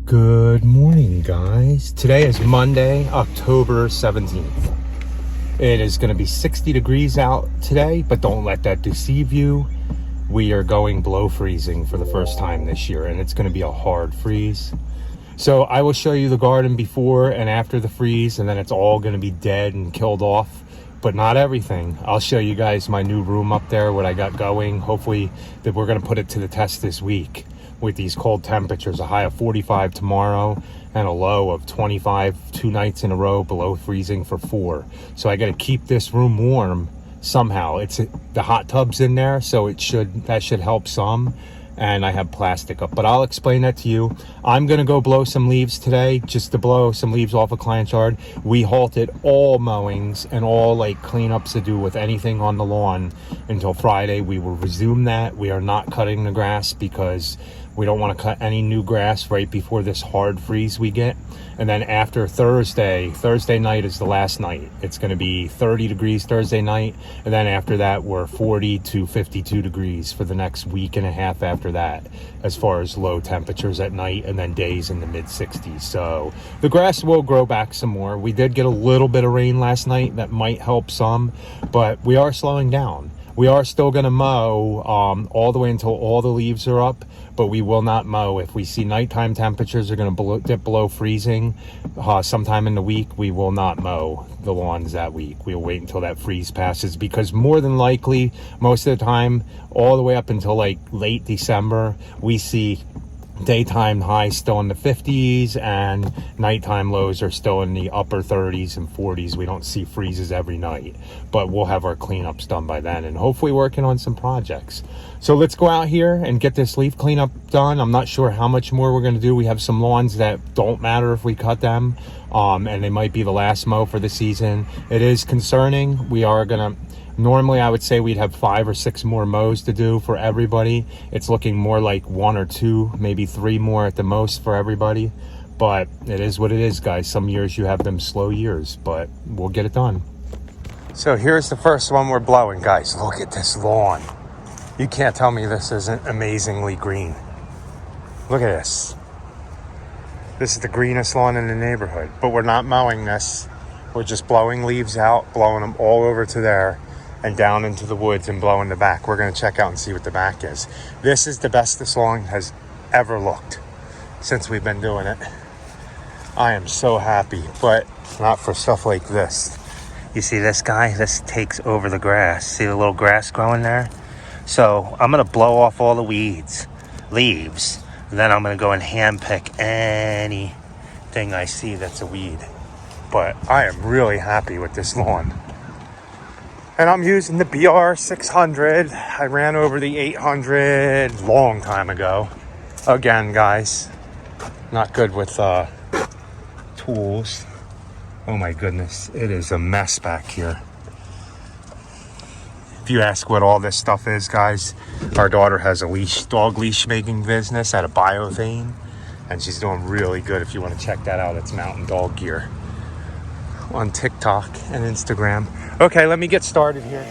Good morning, guys. Today is Monday, October 17th. It is going to be 60 degrees out today, but don't let that deceive you. We are going below freezing for the first time this year, and it's going to be a hard freeze. So I will show you the garden before and after the freeze, and then it's all going to be dead and killed off, but not everything. I'll show you guys my new room up there, what I got going. Hopefully that we're going to put it to the test this week with these cold temperatures. A high of 45 tomorrow and a low of 25 2 nights in a row below freezing for 4. So I got to keep this room warm somehow. It's the hot tub's in there, so that should help some. And I have plastic up, but I'll explain that to you. I'm gonna go blow some leaves today, just to blow some leaves off a client's yard. We halted all mowings and all cleanups to do with anything on the lawn until Friday. We will resume that. We are not cutting the grass because we don't want to cut any new grass right before this hard freeze we get. And then after Thursday night is the last night. It's going to be 30 degrees Thursday night. And then after that, we're 40 to 52 degrees for the next week and a half after that, as far as low temperatures at night, and then days in the mid 60s. So the grass will grow back some more. We did get a little bit of rain last night. That might help some, but we are slowing down. We are still going to mow all the way until all the leaves are up, but we will not mow. If we see nighttime temperatures are going to dip below freezing sometime in the week, we will not mow the lawns that week. We'll wait until that freeze passes, because more than likely, most of the time, all the way up until late December, we see daytime highs still in the 50s and nighttime lows are still in the upper 30s and 40s. We don't see freezes every night, but we'll have our cleanups done by then and hopefully working on some projects. So let's go out here and get this leaf cleanup done. I'm not sure how much more we're going to do. We have some lawns that don't matter if we cut them, and they might be the last mow for the season. It is concerning. We are going to normally, I would say we'd have 5 or 6 more mows to do for everybody. It's looking more like 1 or 2, maybe 3 more at the most for everybody. But it is what it is, guys. Some years you have them slow years, but we'll get it done. So here's the first one we're blowing, guys. Look at this lawn. You can't tell me this isn't amazingly green. Look at this. This is the greenest lawn in the neighborhood, but we're not mowing this. We're just blowing leaves out, blowing them all over to there and down into the woods and blowing the back. We're going to check out and see what the back is. This is the best this lawn has ever looked since we've been doing it. I am so happy, but not for stuff like this. You see this guy? This takes over the grass. See the little grass growing there? So I'm going to blow off all the leaves, and then I'm going to go and hand pick anything I see that's a weed. But I am really happy with this lawn. And I'm using the BR600. I ran over the 800 long time ago. Again, guys, not good with tools. Oh my goodness, it is a mess back here. If you ask what all this stuff is, guys, our daughter has a dog leash making business at a Biovane, and she's doing really good. If you want to check that out, it's Mountain Dog Gear on TikTok and Instagram. Okay, let me get started here.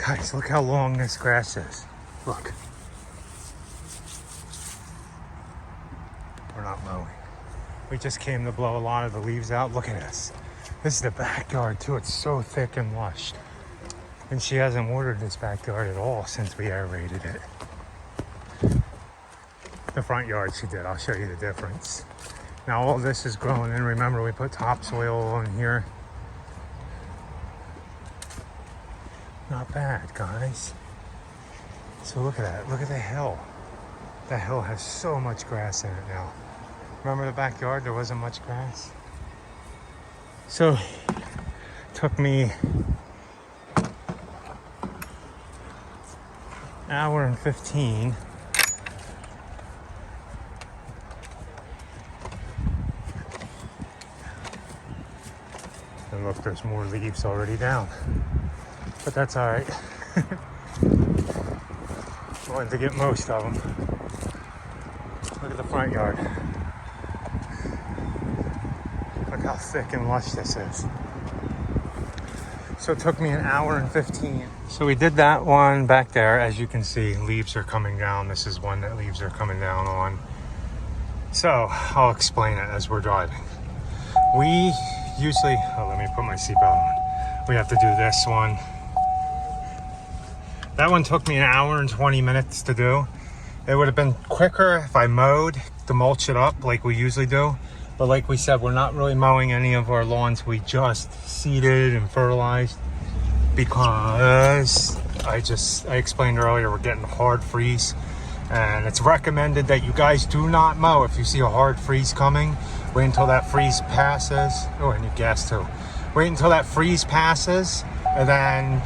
Guys, look how long this grass is. Look. We're not mowing. We just came to blow a lot of the leaves out. Look at this. This is the backyard too. It's so thick and lush. And she hasn't watered this backyard at all since we aerated it. The front yard she did. I'll show you the difference. Now all this is growing in. Remember, we put topsoil on here. Not bad, guys. So look at that. Look at the hill. That hill has so much grass in it now. Remember the backyard? There wasn't much grass. So it took me an hour and 15. And look, there's more leaves already down. But that's all right. Wanted to get most of them. Look at the front yard. Look how thick and lush this is. So it took me an hour and 15. So we did that one back there. As you can see, leaves are coming down. This is one that leaves are coming down on. So I'll explain it as we're driving. We usually, let me put my seatbelt on. We have to do this one. That one took me an hour and 20 minutes to do. It would have been quicker if I mowed to mulch it up like we usually do. But like we said, we're not really mowing any of our lawns. We just seeded and fertilized because I explained earlier, we're getting a hard freeze. And it's recommended that you guys do not mow if you see a hard freeze coming. Wait until that freeze passes. Oh, I need gas too. Wait until that freeze passes and then...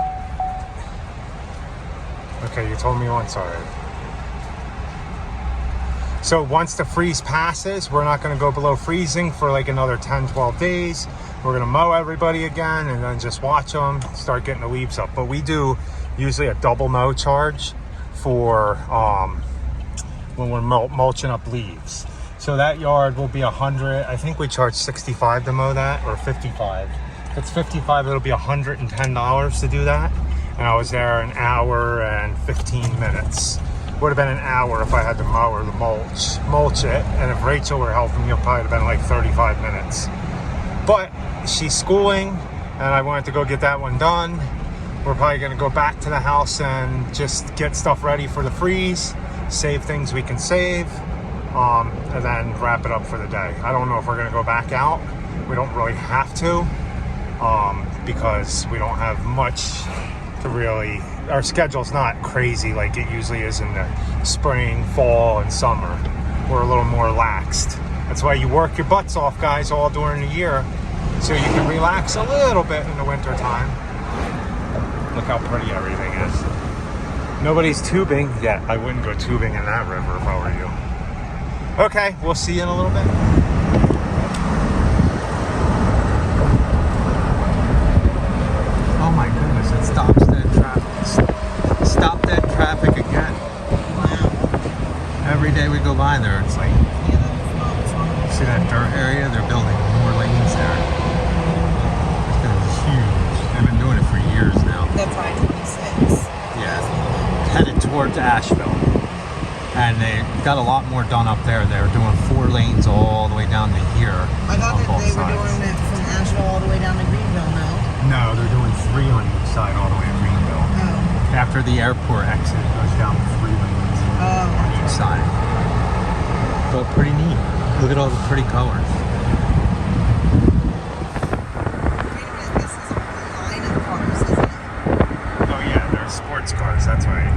Okay, you told me once already. So once the freeze passes, we're not going to go below freezing for like another 10, 12 days. We're going to mow everybody again and then just watch them start getting the leaves up. But we do usually a double mow charge for when we're mulching up leaves. So that yard will be 100. I think we charge 65 to mow that, or 55. If it's 55, it'll be $110 to do that. And I was there an hour and 15 minutes. Would have been an hour if I had to mow or the mulch it. And if Rachel were helping me, it probably would have been like 35 minutes. But she's schooling and I wanted to go get that one done. We're probably gonna go back to the house and just get stuff ready for the freeze, save things we can save, and then wrap it up for the day. I don't know if we're gonna go back out. We don't really have to, because we don't have much to really, our schedule's not crazy like it usually is in the spring, fall, and summer. We're a little more laxed. That's why you work your butts off, guys, all during the year, so you can relax a little bit in the winter time. Look how pretty everything is. Nobody's tubing yet. I wouldn't go tubing in that river if I were you. Okay, we'll see you in a little bit. Oh my goodness, it stops dead traffic. Stop dead traffic again. Wow. Every day we go by there, it's like, see that dirt area? They're building more lanes there. It's huge. They've been doing it for years now. That's I-26. Yeah. Headed towards Asheville. And they got a lot more done up there. They were doing 4 lanes all the way down to here. I thought that they were doing it from Asheville all the way down to Greenville now. No, they're doing 3 on each side all the way to Greenville. Oh. After the airport exit, it goes down to 3 lanes on each side. But pretty neat. Look at all the pretty colors. This is a line of cars, isn't it? Oh yeah, they're sports cars, that's right.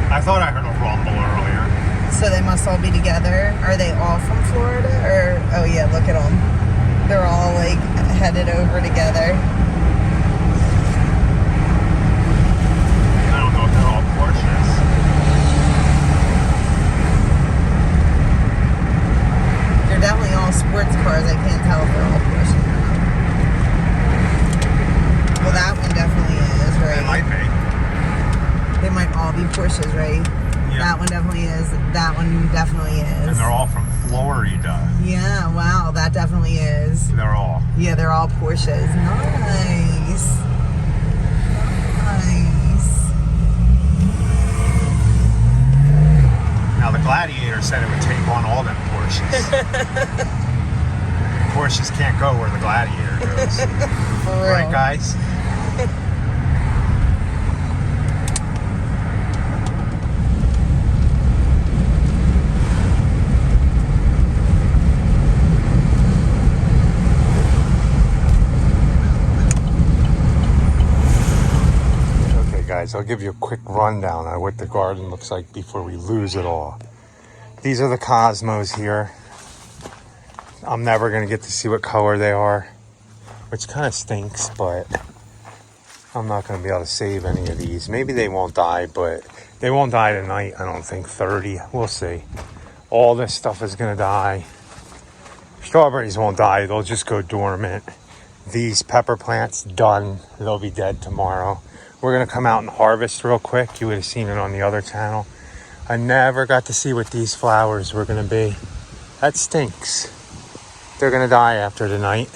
I thought I heard a rumble earlier. So they must all be together. Are they all from Florida? Or, oh yeah, look at them. They're all like headed over together. I don't know if they're all Porsches. They're definitely all sports cars. I can't tell if they're all Porsches or not. Well, that one definitely is, right? It might be. They might all be Porsches, right? Yeah. That one definitely is. That one definitely is. And they're all from Florida. Yeah, wow, that definitely is. They're all. Yeah, they're all Porsches. Nice. Nice. Gladiator said it would take on all them Porsches. Porsches can't go where the Gladiator goes. For real. Right, guys? Guys, I'll give you a quick rundown on what the garden looks like before we lose it all. These are the Cosmos here. I'm never going to get to see what color they are, which kind of stinks, but I'm not going to be able to save any of these. Maybe they won't die, but they won't die tonight. I don't think 30. We'll see. All this stuff is going to die. Strawberries won't die. They'll just go dormant. These pepper plants, done. They'll be dead tomorrow. We're going to come out and harvest real quick. You would have seen it on the other channel. I never got to see what these flowers were going to be. That stinks. They're going to die after tonight.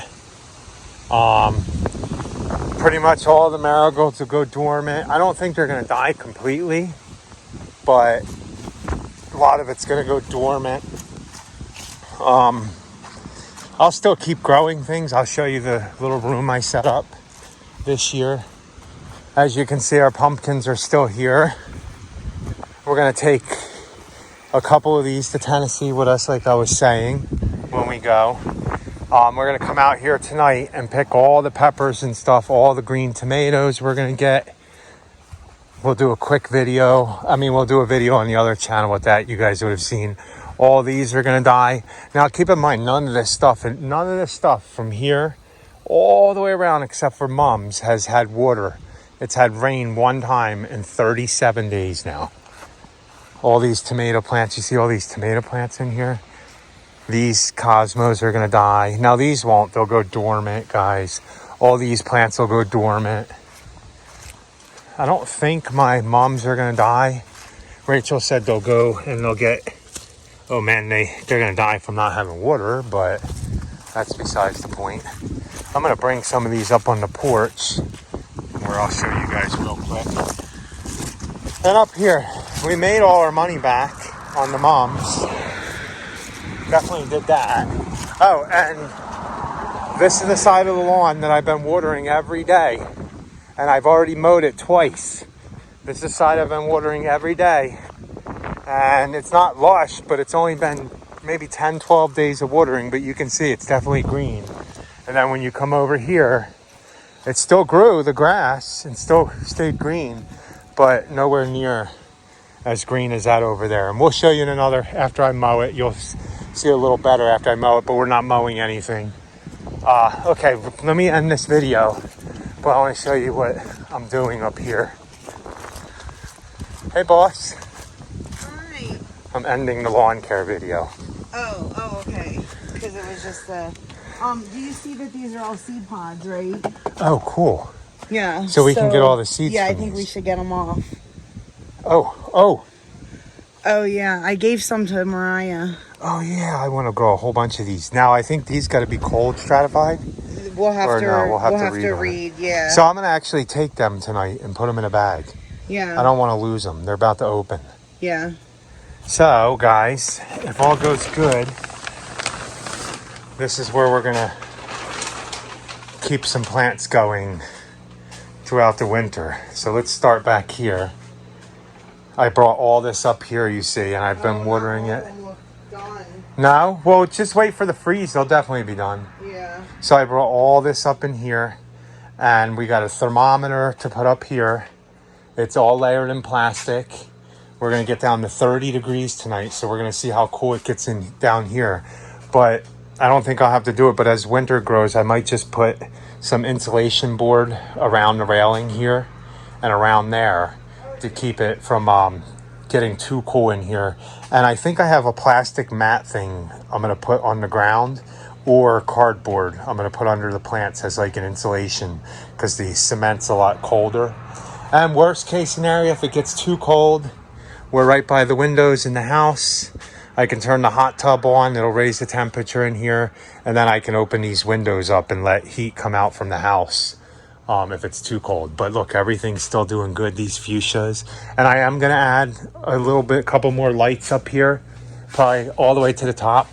Pretty much all the marigolds will go dormant. I don't think they're going to die completely, but a lot of it's going to go dormant. I'll still keep growing things. I'll show you the little room I set up this year. As you can see, our pumpkins are still here. We're going to take a couple of these to Tennessee with us, like I was saying, when we go. We're going to come out here tonight and pick all the peppers and stuff, all the green tomatoes we're going to get. We'll do a quick video. We'll do a video on the other channel with that. You guys would have seen. All these are going to die. Now, keep in mind, none of this stuff from here all the way around, except for Mom's, has had water. It's had rain one time in 37 days now. All these tomato plants, you see all these tomato plants in here? These Cosmos are going to die. Now, these won't. They'll go dormant, guys. All these plants will go dormant. I don't think my mums are going to die. Rachel said they'll go and they'll get... Oh, man, they're going to die from not having water, but that's besides the point. I'm going to bring some of these up on the porch, where I'll show you guys real quick. And up here, we made all our money back on the mums. Definitely did that. Oh, and this is the side of the lawn that I've been watering every day. And I've already mowed it twice. This is the side I've been watering every day. And it's not lush, but it's only been maybe 10, 12 days of watering. But you can see it's definitely green. And then when you come over here, it still grew, the grass, and still stayed green, but nowhere near as green as that over there. And we'll show you in another, after I mow it, you'll see a little better after I mow it, but we're not mowing anything. Okay, let me end this video, but I want to show you what I'm doing up here. Hey, boss. Hi. I'm ending the lawn care video. Oh, okay. Because it was just do you see that these are all seed pods, right? Oh, cool. Yeah. So we can get all the seeds. Yeah, I from think we these. should get them off. Oh, yeah. I gave some to Mariah. Oh, yeah. I want to grow a whole bunch of these. Now, I think these got to be cold stratified. We'll have We'll have to read. Yeah. So I'm going to actually take them tonight and put them in a bag. Yeah. I don't want to lose them. They're about to open. Yeah. So, guys, if all goes good, this is where we're going to keep some plants going throughout the winter. So let's start back here. I brought all this up here, you see, and I've been watering it. Done. No? Well, just wait for the freeze. They'll definitely be done. Yeah. So I brought all this up in here, and we got a thermometer to put up here. It's all layered in plastic. We're going to get down to 30 degrees tonight, so we're going to see how cool it gets in down here. But I don't think I'll have to do it, but as winter grows, I might just put some insulation board around the railing here and around there to keep it from getting too cool in here. And I think I have a plastic mat thing I'm going to put on the ground, or cardboard I'm going to put under the plants as like an insulation, because the cement's a lot colder. And worst case scenario, if it gets too cold, we're right by the windows in the house. I can turn the hot tub on, it'll raise the temperature in here, and then I can open these windows up and let heat come out from the house. if it's too cold. But look, everything's still doing good, these fuchsias. And I am gonna add a little bit, couple more lights up here, probably all the way to the top.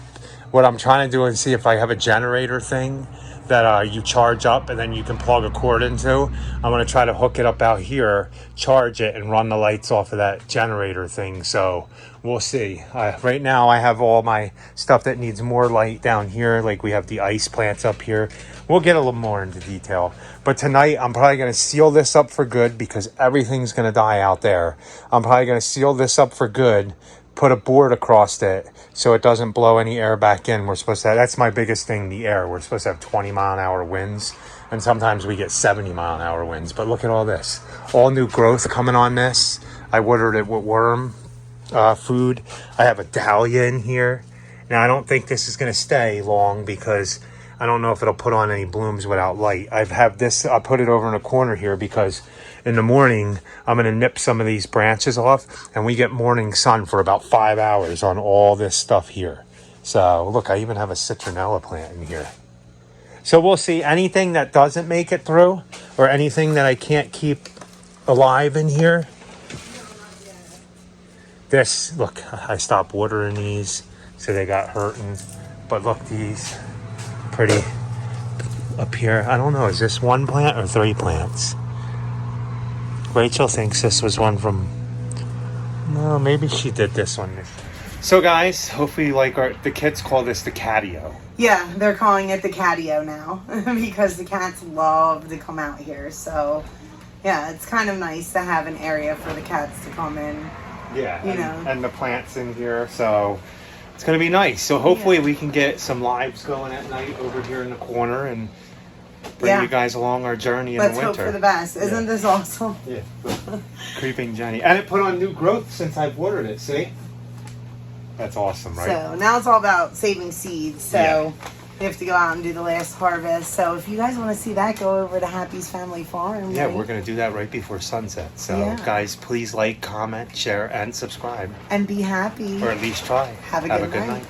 What I'm trying to do is see if I have a generator thing that you charge up and then you can plug a cord into. I'm gonna try to hook it up out here, charge it, and run the lights off of that generator thing. So we'll see. Right now I have all my stuff that needs more light down here. Like we have the ice plants up here. We'll get a little more into detail. But tonight I'm probably gonna seal this up for good because everything's gonna die out there. I'm probably gonna seal this up for good, put a board across it so it doesn't blow any air back in. We're supposed to have, that's my biggest thing, the air. We're supposed to have 20-mile-an-hour winds, and sometimes we get 70-mile-an-hour winds. But look at all this. All new growth coming on this. I watered it with worm food. I have a dahlia in here. Now, I don't think this is going to stay long because I don't know if it'll put on any blooms without light. I have this, I put it over in a corner here because in the morning, I'm going to nip some of these branches off, and we get morning sun for about 5 hours on all this stuff here. So look, I even have a citronella plant in here. So we'll see. Anything that doesn't make it through or anything that I can't keep alive in here. This, look, I stopped watering these, so they got hurting. But look, these pretty up here. I don't know, is this one plant or 3 plants? Rachel thinks this was one from, no, maybe she did this one. So guys, hopefully you like the kids call this the catio. Yeah, they're calling it the catio now because the cats love to come out here. So yeah, it's kind of nice to have an area for the cats to come in. Yeah, you know, and the plants in here, so it's gonna be nice. So hopefully we can get some lives going at night over here in the corner and bring you guys along our journey in the winter. Let's hope for the best. Isn't this awesome? Yeah. Creeping Jenny. And it put on new growth since I've watered it, see? That's awesome, right? So now it's all about saving seeds. So we have to go out and do the last harvest. So if you guys want to see that, go over to Happy's Family Farm. Yeah, we're going to do that right before sunset. So guys, please like, comment, share, and subscribe. And be happy. Or at least try. Have a good night.